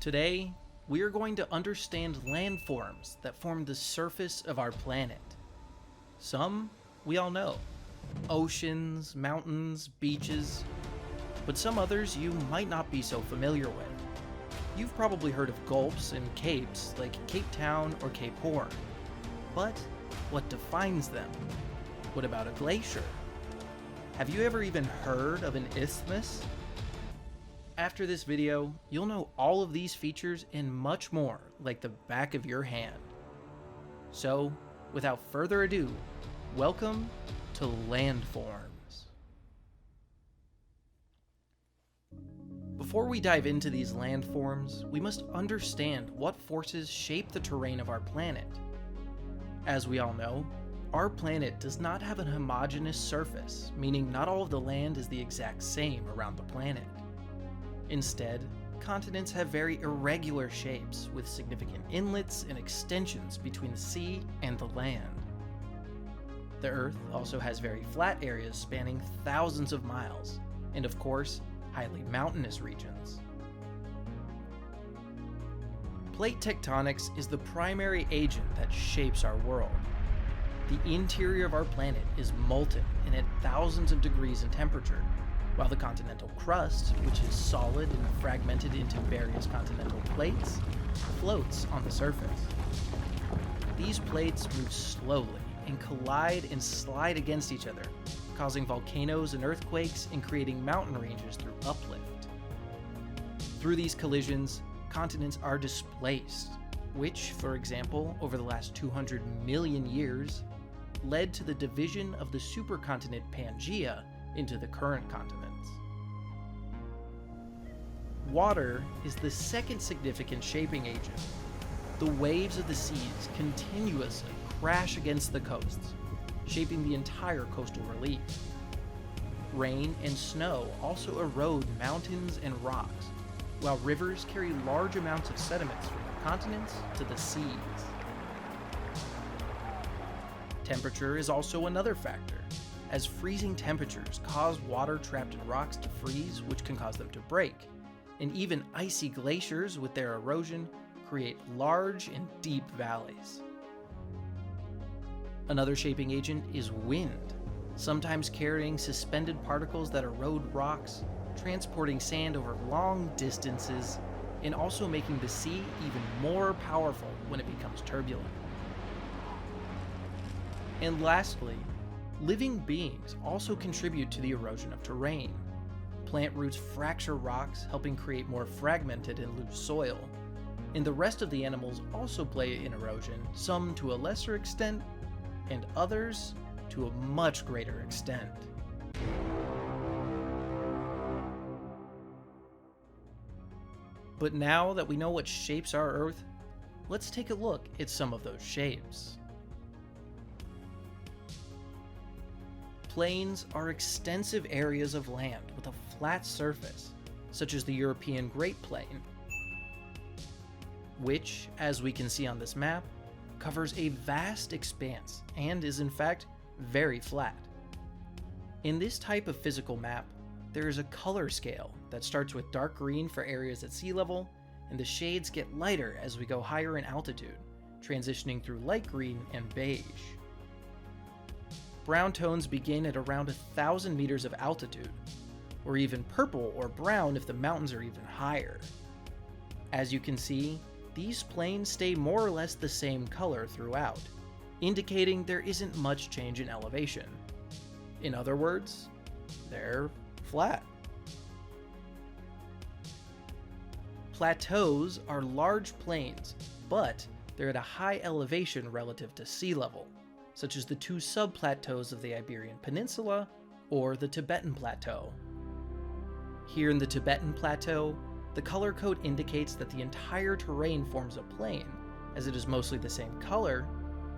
Today, we are going to understand landforms that form the surface of our planet. Some we all know: oceans, mountains, beaches, but some others you might not be so familiar with. You've probably heard of gulfs and capes like Cape Town or Cape Horn, but what defines them? What about a glacier? Have you ever even heard of an isthmus? After this video, you'll know all of these features and much more like the back of your hand. So, without further ado, welcome to Landforms. Before we dive into these landforms, we must understand what forces shape the terrain of our planet. As we all know, our planet does not have a homogeneous surface, meaning not all of the land is the exact same around the planet. Instead, continents have very irregular shapes, with significant inlets and extensions between the sea and the land. The Earth also has very flat areas spanning thousands of miles, and of course, highly mountainous regions. Plate tectonics is the primary agent that shapes our world. The interior of our planet is molten and at thousands of degrees in temperature, while the continental crust, which is solid and fragmented into various continental plates, floats on the surface. These plates move slowly and collide and slide against each other, causing volcanoes and earthquakes and creating mountain ranges through uplift. Through these collisions, continents are displaced, which, for example, over the last 200 million years, led to the division of the supercontinent Pangaea into the current continents. Water is the second significant shaping agent. The waves of the seas continuously crash against the coasts, shaping the entire coastal relief. Rain and snow also erode mountains and rocks, while rivers carry large amounts of sediments from the continents to the seas. Temperature is also another factor, as freezing temperatures cause water trapped in rocks to freeze, which can cause them to break, and even icy glaciers with their erosion create large and deep valleys. Another shaping agent is wind, sometimes carrying suspended particles that erode rocks, transporting sand over long distances, and also making the sea even more powerful when it becomes turbulent. And lastly, living beings also contribute to the erosion of terrain. Plant roots fracture rocks, helping create more fragmented and loose soil. And the rest of the animals also play in erosion, some to a lesser extent, and others to a much greater extent. But now that we know what shapes our Earth, let's take a look at some of those shapes. Plains are extensive areas of land with a flat surface, such as the European Great Plain, which, as we can see on this map, covers a vast expanse and is in fact very flat. In this type of physical map, there is a color scale that starts with dark green for areas at sea level, and the shades get lighter as we go higher in altitude, transitioning through light green and beige. Brown tones begin at around 1,000 meters of altitude, or even purple or brown if the mountains are even higher. As you can see, these plains stay more or less the same color throughout, indicating there isn't much change in elevation. In other words, they're flat. Plateaus are large plains, but they're at a high elevation relative to sea level, such as the two subplateaus of the Iberian Peninsula or the Tibetan Plateau. Here in the Tibetan Plateau, the color code indicates that the entire terrain forms a plain, as it is mostly the same color,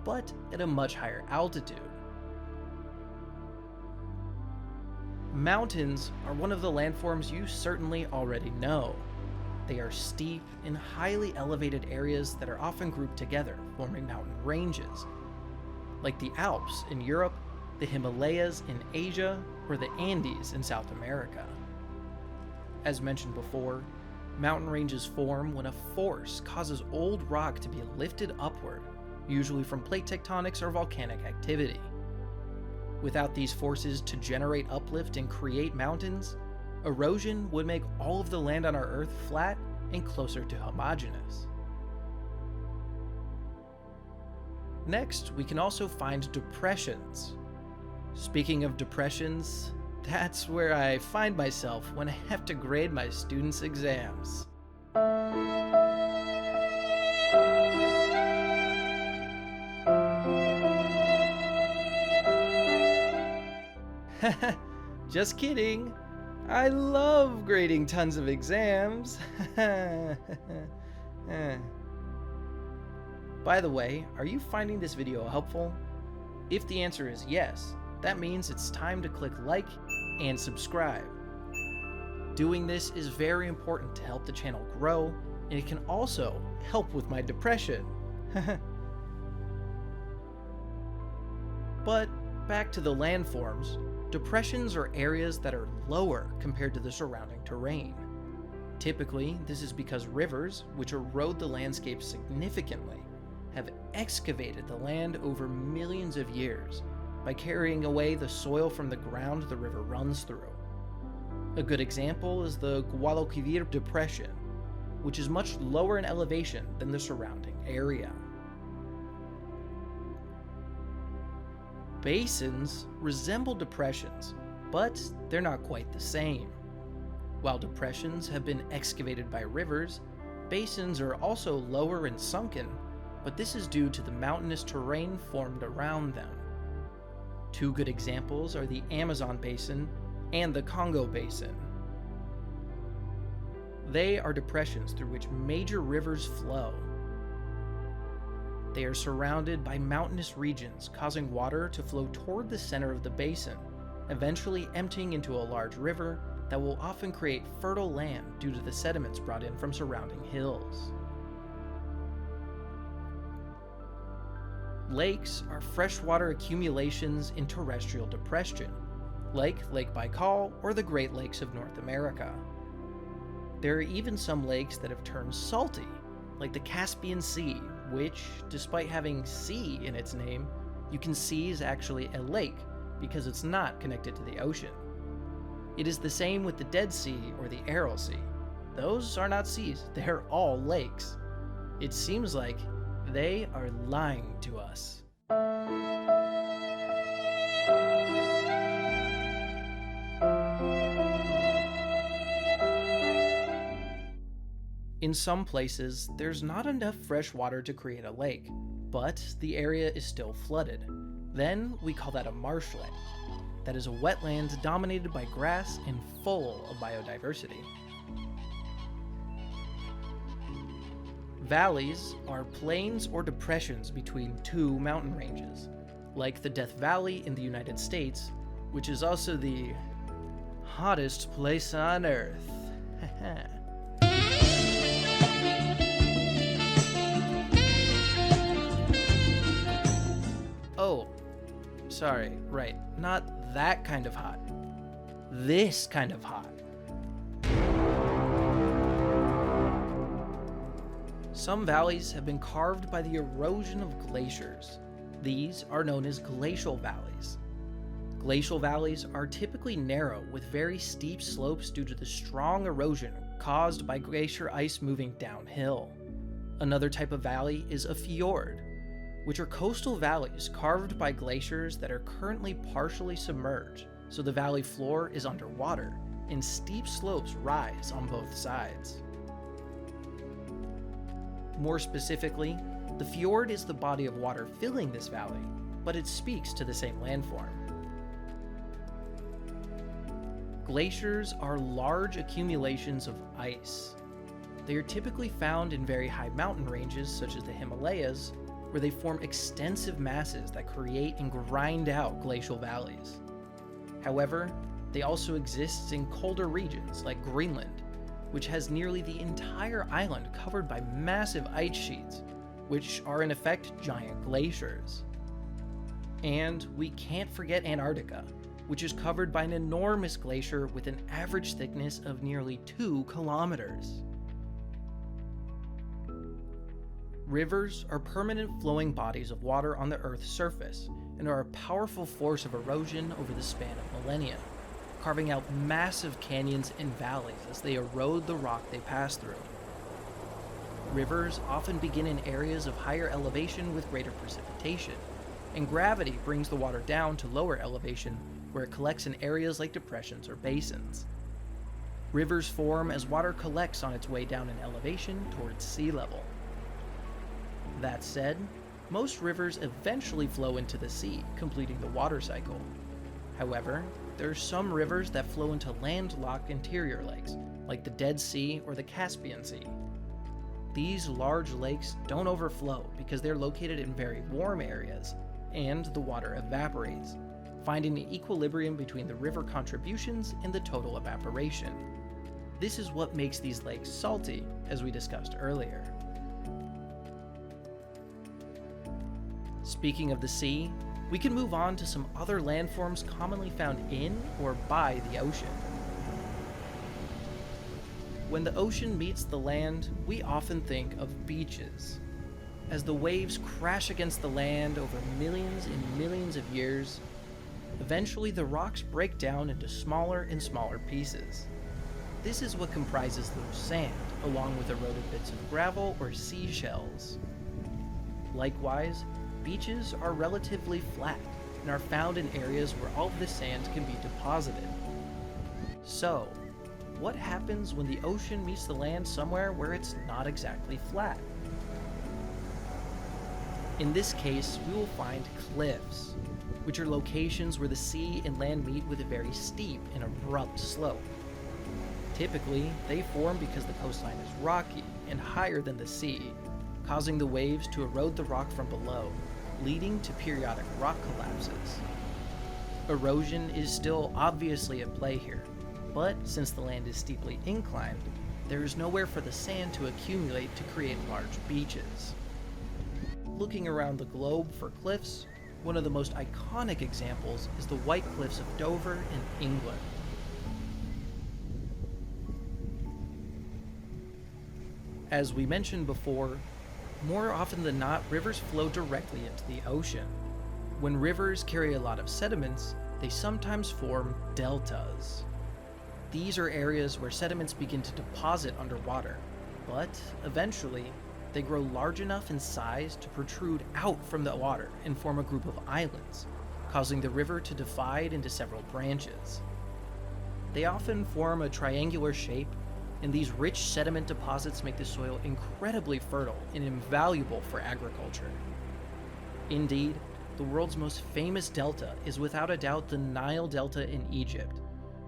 but at a much higher altitude. Mountains are one of the landforms you certainly already know. They are steep and highly elevated areas that are often grouped together, forming mountain ranges, like the Alps in Europe, the Himalayas in Asia, or the Andes in South America. As mentioned before, Mountain ranges form when a force causes old rock to be lifted upward, usually from plate tectonics or volcanic activity. Without these forces to generate uplift and create mountains, erosion would make all of the land on our Earth flat and closer to homogeneous. Next, we can also find depressions. Speaking of depressions, that's where I find myself when I have to grade my students' exams. Just kidding. I love grading tons of exams. By the way, are you finding this video helpful? If the answer is yes, that means it's time to click like and subscribe. Doing this is very important to help the channel grow, and it can also help with my depression. But back to the landforms, depressions are areas that are lower compared to the surrounding terrain. Typically, this is because rivers, which erode the landscape significantly, have excavated the land over millions of years by carrying away the soil from the ground the river runs through. A good example is the Guadalquivir Depression, which is much lower in elevation than the surrounding area. Basins resemble depressions, but they're not quite the same. While depressions have been excavated by rivers, basins are also lower and sunken, but this is due to the mountainous terrain formed around them. Two good examples are the Amazon Basin and the Congo Basin. They are depressions through which major rivers flow. They are surrounded by mountainous regions, causing water to flow toward the center of the basin, eventually emptying into a large river that will often create fertile land due to the sediments brought in from surrounding hills. Lakes are freshwater accumulations in terrestrial depression, like Lake Baikal or the Great Lakes of North America. There are even some lakes that have turned salty, like the Caspian Sea, which, despite having sea in its name, you can see is actually a lake because it's not connected to the ocean. It is the same with the Dead Sea or the Aral Sea. Those are not seas, they're all lakes. It seems like they are lying to us. In some places, there's not enough fresh water to create a lake, but the area is still flooded. Then we call that a marshland. That is a wetland dominated by grass and full of biodiversity. Valleys are plains or depressions between two mountain ranges, like the Death Valley in the United States, which is also the hottest place on Earth. Oh, sorry, right, not that kind of hot. This kind of hot. Some valleys have been carved by the erosion of glaciers. These are known as glacial valleys. Glacial valleys are typically narrow with very steep slopes due to the strong erosion caused by glacier ice moving downhill. Another type of valley is a fjord, which are coastal valleys carved by glaciers that are currently partially submerged, so the valley floor is underwater, and steep slopes rise on both sides. More specifically, the fjord is the body of water filling this valley, but it speaks to the same landform. Glaciers are large accumulations of ice. They are typically found in very high mountain ranges such as the Himalayas, where they form extensive masses that create and grind out glacial valleys. However, they also exist in colder regions like Greenland, which has nearly the entire island covered by massive ice sheets, which are in effect giant glaciers. And we can't forget Antarctica, which is covered by an enormous glacier with an average thickness of nearly 2 kilometers. Rivers are permanent flowing bodies of water on the Earth's surface and are a powerful force of erosion over the span of millennia, carving out massive canyons and valleys as they erode the rock they pass through. Rivers often begin in areas of higher elevation with greater precipitation, and gravity brings the water down to lower elevation where it collects in areas like depressions or basins. Rivers form as water collects on its way down in elevation towards sea level. That said, most rivers eventually flow into the sea, completing the water cycle. However, there are some rivers that flow into landlocked interior lakes, like the Dead Sea or the Caspian Sea. These large lakes don't overflow because they're located in very warm areas, and the water evaporates, finding an equilibrium between the river contributions and the total evaporation. This is what makes these lakes salty, as we discussed earlier. Speaking of the sea, we can move on to some other landforms commonly found in or by the ocean. When the ocean meets the land, we often think of beaches. As the waves crash against the land over millions and millions of years, eventually the rocks break down into smaller and smaller pieces. This is what comprises loose sand, along with eroded bits of gravel or seashells. Likewise, beaches are relatively flat and are found in areas where all of the sand can be deposited. So, what happens when the ocean meets the land somewhere where it's not exactly flat? In this case, we will find cliffs, which are locations where the sea and land meet with a very steep and abrupt slope. Typically, they form because the coastline is rocky and higher than the sea, causing the waves to erode the rock from below, leading to periodic rock collapses. Erosion is still obviously at play here, but since the land is steeply inclined, there is nowhere for the sand to accumulate to create large beaches. Looking around the globe for cliffs, one of the most iconic examples is the White Cliffs of Dover in England. As we mentioned before, more often than not, rivers flow directly into the ocean. When rivers carry a lot of sediments, they sometimes form deltas. These are areas where sediments begin to deposit underwater, but eventually, they grow large enough in size to protrude out from the water and form a group of islands, causing the river to divide into several branches. They often form a triangular shape, and these rich sediment deposits make the soil incredibly fertile and invaluable for agriculture. Indeed, the world's most famous delta is without a doubt the Nile Delta in Egypt,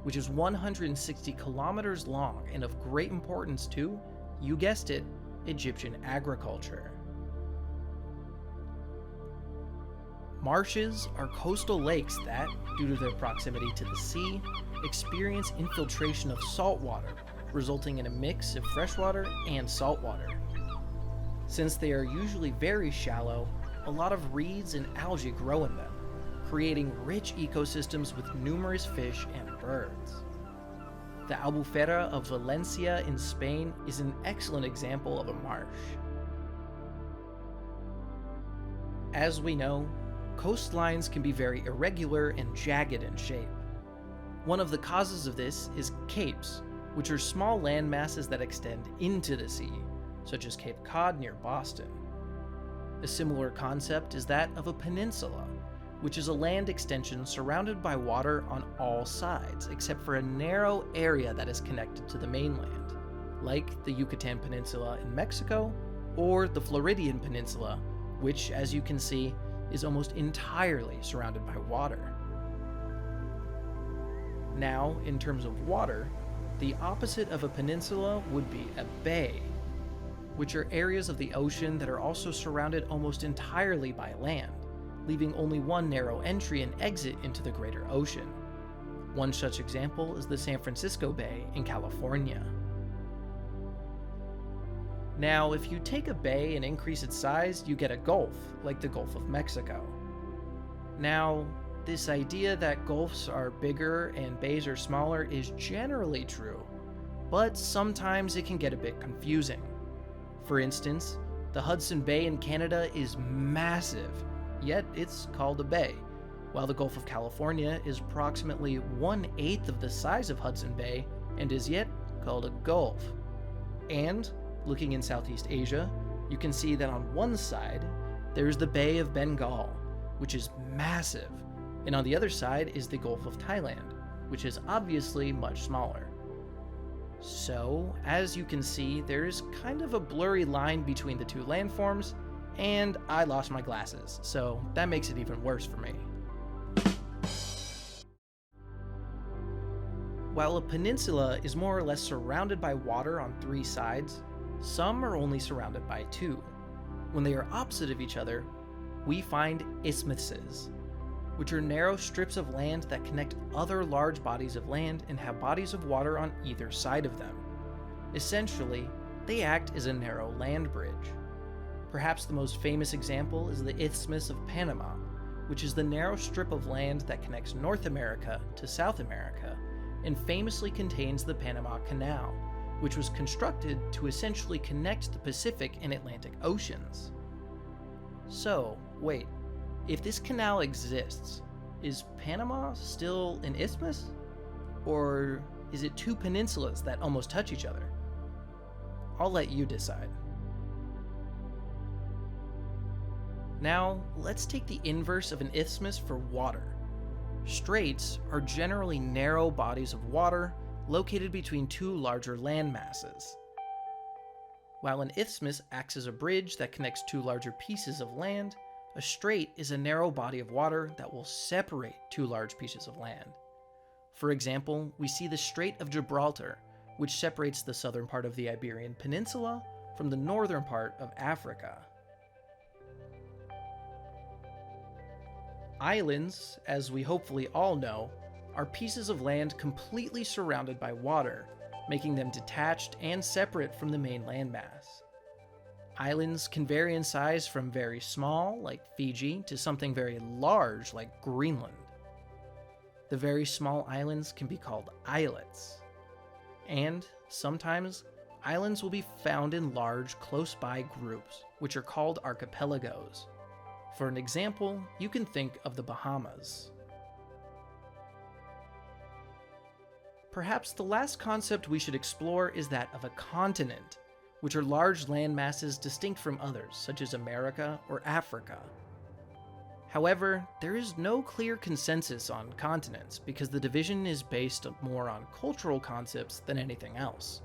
which is 160 kilometers long and of great importance to, you guessed it, Egyptian agriculture. Marshes are coastal lakes that, due to their proximity to the sea, experience infiltration of salt water, resulting in a mix of freshwater and saltwater. Since they are usually very shallow, a lot of reeds and algae grow in them, creating rich ecosystems with numerous fish and birds. The Albufera of Valencia in Spain is an excellent example of a marsh. As we know, coastlines can be very irregular and jagged in shape. One of the causes of this is capes, which are small land masses that extend into the sea, such as Cape Cod near Boston. A similar concept is that of a peninsula, which is a land extension surrounded by water on all sides, except for a narrow area that is connected to the mainland, like the Yucatan Peninsula in Mexico, or the Floridian Peninsula, which, as you can see, is almost entirely surrounded by water. Now, in terms of water, the opposite of a peninsula would be a bay, which are areas of the ocean that are also surrounded almost entirely by land, leaving only one narrow entry and exit into the greater ocean. One such example is the San Francisco Bay in California. Now, if you take a bay and increase its size, you get a gulf, like the Gulf of Mexico. Now, this idea that gulfs are bigger and bays are smaller is generally true, but sometimes it can get a bit confusing. For instance, The Hudson Bay in Canada is massive, yet it's called a bay, while the Gulf of California is approximately 1/8 of the size of Hudson Bay and is yet called a gulf. And, looking in Southeast Asia, you can see that on one side, there's the Bay of Bengal, which is massive, and on the other side is the Gulf of Thailand, which is obviously much smaller. So, as you can see, there's kind of a blurry line between the two landforms, and I lost my glasses, so that makes it even worse for me. While a peninsula is more or less surrounded by water on 3 sides, some are only surrounded by 2. When they are opposite of each other, we find isthmuses, which are narrow strips of land that connect other large bodies of land and have bodies of water on either side of them. Essentially, they act as a narrow land bridge. Perhaps the most famous example is the Isthmus of Panama, which is the narrow strip of land that connects North America to South America and famously contains the Panama Canal, which was constructed to essentially connect the Pacific and Atlantic Oceans. So, wait, if this canal exists, is Panama still an isthmus? Or is it 2 peninsulas that almost touch each other? I'll let you decide. Now, let's take the inverse of an isthmus for water. Straits are generally narrow bodies of water located between 2 larger land masses. While an isthmus acts as a bridge that connects 2 larger pieces of land, a strait is a narrow body of water that will separate 2 large pieces of land. For example, we see the Strait of Gibraltar, which separates the southern part of the Iberian Peninsula from the northern part of Africa. Islands, as we hopefully all know, are pieces of land completely surrounded by water, making them detached and separate from the main landmass. Islands can vary in size from very small, like Fiji, to something very large, like Greenland. The very small islands can be called islets. And, sometimes, islands will be found in large, close-by groups, which are called archipelagos. For an example, you can think of the Bahamas. Perhaps the last concept we should explore is that of a continent, which are large land masses distinct from others, such as America or Africa. However, there is no clear consensus on continents because the division is based more on cultural concepts than anything else.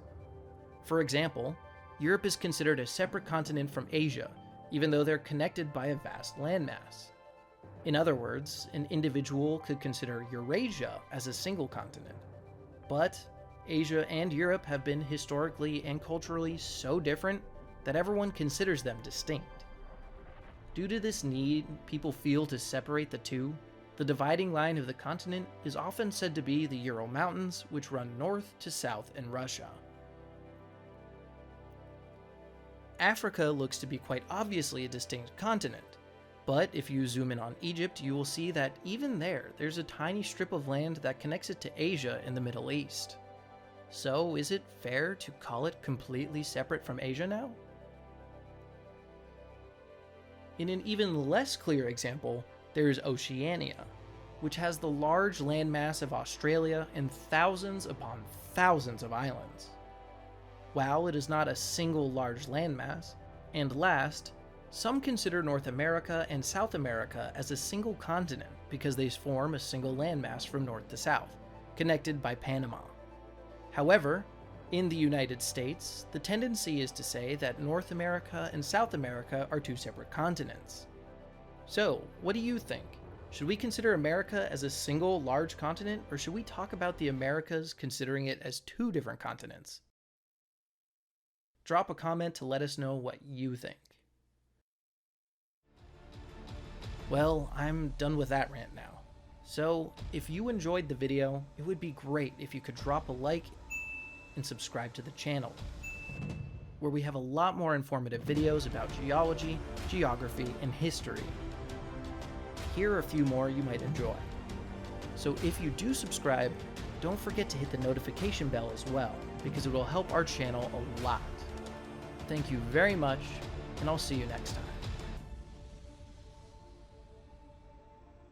For example, Europe is considered a separate continent from Asia, even though they're connected by a vast landmass. In other words, an individual could consider Eurasia as a single continent. But Asia and Europe have been historically and culturally so different that everyone considers them distinct. Due to this need people feel to separate the two, the dividing line of the continent is often said to be the Ural Mountains, which run north to south in Russia. Africa looks to be quite obviously a distinct continent, but if you zoom in on Egypt, you will see that even there's a tiny strip of land that connects it to Asia in the Middle East. So is it fair to call it completely separate from Asia now? In an even less clear example, there is Oceania, which has the large landmass of Australia and thousands upon thousands of islands. While it is not a single large landmass, and last, some consider North America and South America as a single continent because they form a single landmass from north to south, connected by Panama. However, in the United States, the tendency is to say that North America and South America are 2 separate continents. So, what do you think? Should we consider America as a single large continent, or should we talk about the Americas considering it as 2 different continents? Drop a comment to let us know what you think. Well, I'm done with that rant now. So, if you enjoyed the video, it would be great if you could drop a like and subscribe to the channel, where we have a lot more informative videos about geology, geography, and history. Here are a few more you might enjoy. So if you do subscribe, don't forget to hit the notification bell as well, because it will help our channel a lot. Thank you very much, and I'll see you next time.